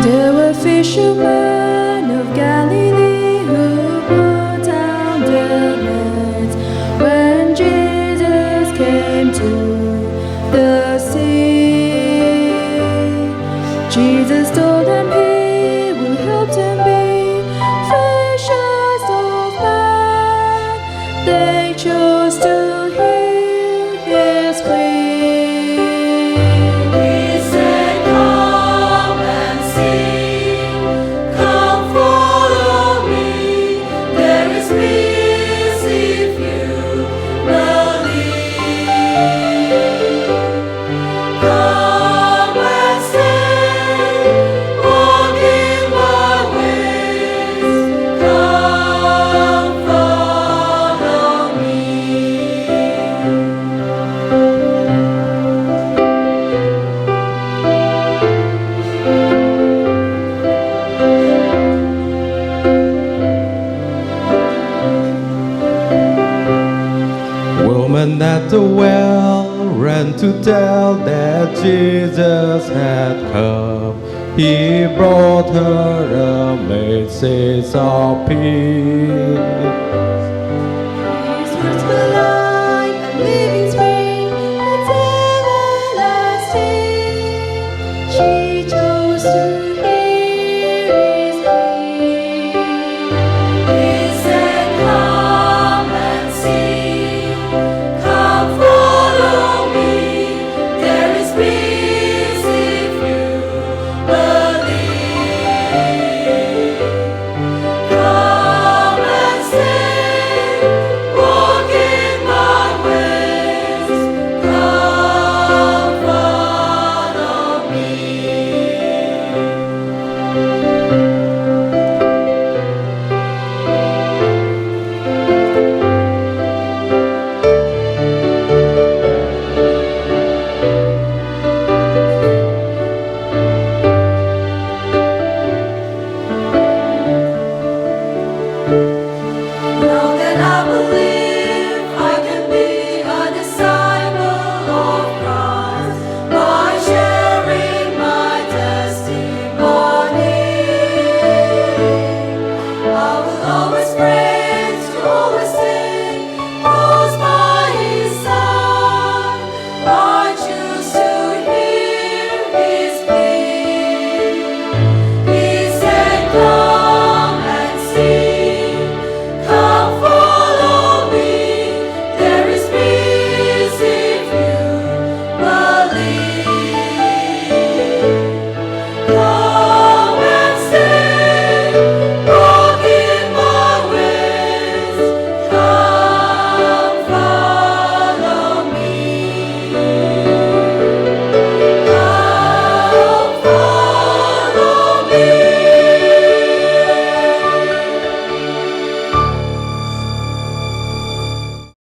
There were fishermen of Galilee who put down their nets when Jesus came to the sea. Jesus told them he would help them be fishers of men. They chose to hear his plea. He said, "Come and see, come follow me. There is peace if you believe. Come and stay, walk in my ways. Come follow me." Woman at the well ran to tell that Jesus had come. He brought her a message of peace.